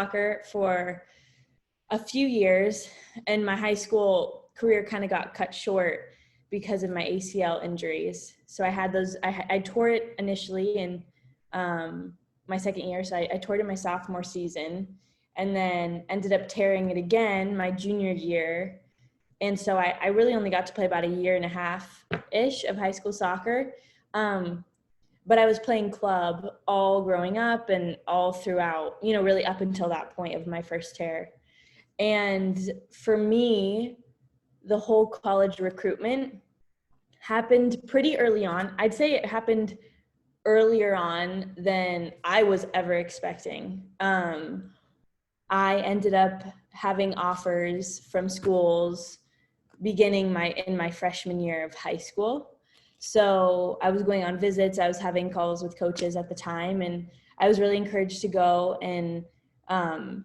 soccer for a few years, and my high school career kind of got cut short because of my ACL injuries. So I had those, I tore it initially in my second year. So I tore it in my sophomore season, and then ended up tearing it again my junior year. And so I really only got to play about a year and a half-ish of high school soccer. But I was playing club all growing up and all throughout, really up until that point of my first tear. And for me, the whole college recruitment happened pretty early on. I'd say it happened earlier on than I was ever expecting. I ended up having offers from schools beginning in my freshman year of high school. So I was going on visits, I was having calls with coaches at the time, and I was really encouraged to go and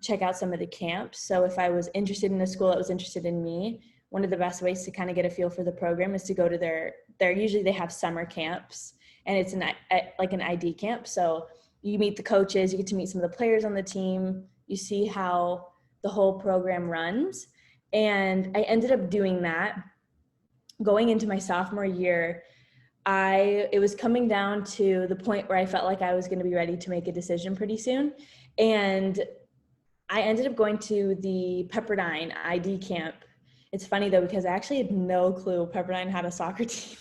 check out some of the camps. So if I was interested in a school that was interested in me, one of the best ways to kind of get a feel for the program is to go to usually they have summer camps, and it's like an ID camp. So you meet the coaches, you get to meet some of the players on the team, you see how the whole program runs. And I ended up doing that. Going into my sophomore year, it was coming down to the point where I felt like I was going to be ready to make a decision pretty soon. And I ended up going to the Pepperdine ID camp. It's funny though, because I actually had no clue Pepperdine had a soccer team.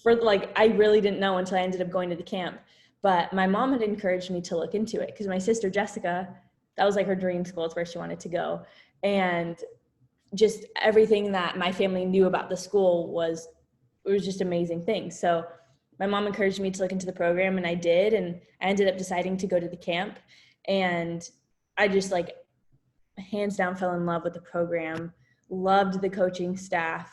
I really didn't know until I ended up going to the camp. But my mom had encouraged me to look into it because my sister Jessica, that was like her dream school. It's where she wanted to go. And just everything that my family knew about the school was just amazing things. So my mom encouraged me to look into the program, and I did, and I ended up deciding to go to the camp. And I just hands down fell in love with the program, loved the coaching staff.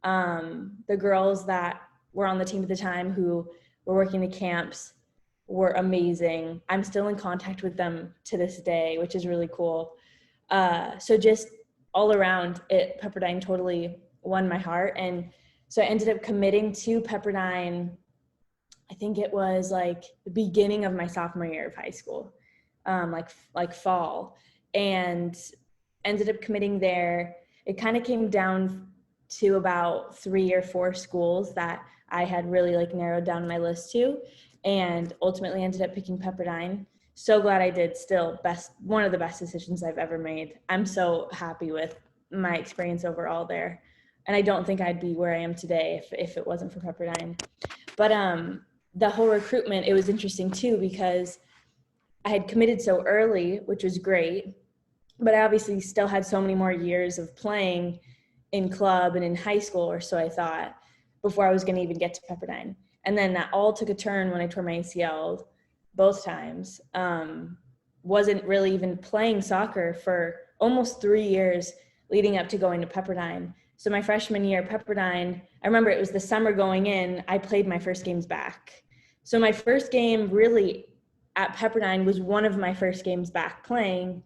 The girls that were on the team at the time who were working the camps were amazing. I'm still in contact with them to this day, which is really cool. So just all around, Pepperdine totally won my heart. And so I ended up committing to Pepperdine, I think it was the beginning of my sophomore year of high school, like fall, and ended up committing there. It kind of came down to about 3 or 4 schools that I had really narrowed down my list to, and ultimately ended up picking Pepperdine. So glad I did. Still one of the best decisions I've ever made. I'm so happy with my experience overall there. And I don't think I'd be where I am today if it wasn't for Pepperdine. But the whole recruitment, it was interesting too, because I had committed so early, which was great, but I obviously still had so many more years of playing in club and in high school, or so I thought, before I was going to even get to Pepperdine. And then that all took a turn when I tore my ACL both times. Wasn't really even playing soccer for almost 3 years leading up to going to Pepperdine. So my freshman year, Pepperdine, I remember it was the summer going in, I played my first games back. So my first game really at Pepperdine was one of my first games back playing,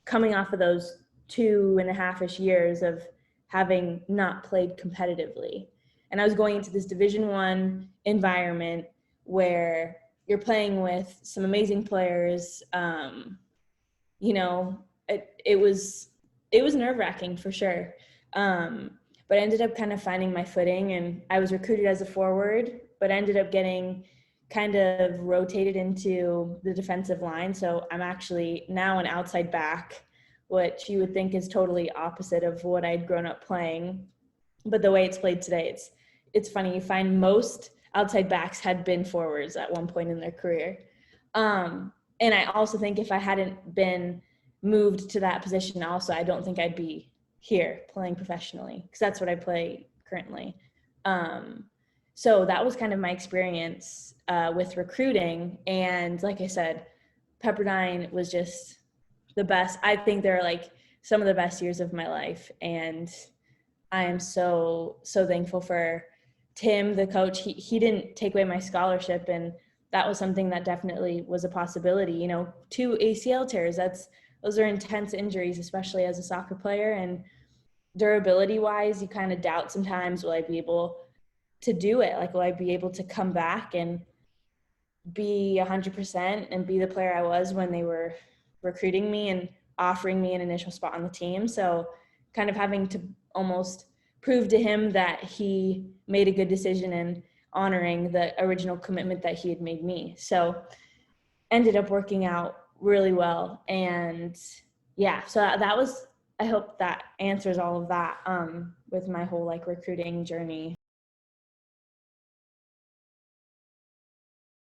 coming off of those 2.5-ish years of having not played competitively. And I was going into this Division I environment where you're playing with some amazing players. It was nerve-wracking for sure. But I ended up kind of finding my footing, and I was recruited as a forward, but I ended up getting kind of rotated into the defensive line. So I'm actually now an outside back, which you would think is totally opposite of what I'd grown up playing. But the way it's played today, it's funny. You find most outside backs had been forwards at one point in their career. And I also think if I hadn't been moved to that position also, I don't think I'd be here playing professionally, because that's what I play currently. So that was kind of my experience with recruiting. And like I said, Pepperdine was just the best. I think they're some of the best years of my life. And I am so, so thankful for Tim, the coach. He didn't take away my scholarship, and that was something that definitely was a possibility. 2 ACL tears, those are intense injuries, especially as a soccer player. And durability wise, you kind of doubt sometimes, will I be able to do it? Will I be able to come back and be 100% and be the player I was when they were recruiting me and offering me an initial spot on the team. So kind of having to almost prove to him that he made a good decision in honoring the original commitment that he had made me. So ended up working out really well. And yeah, so that was, I hope that answers all of that with my whole like recruiting journey.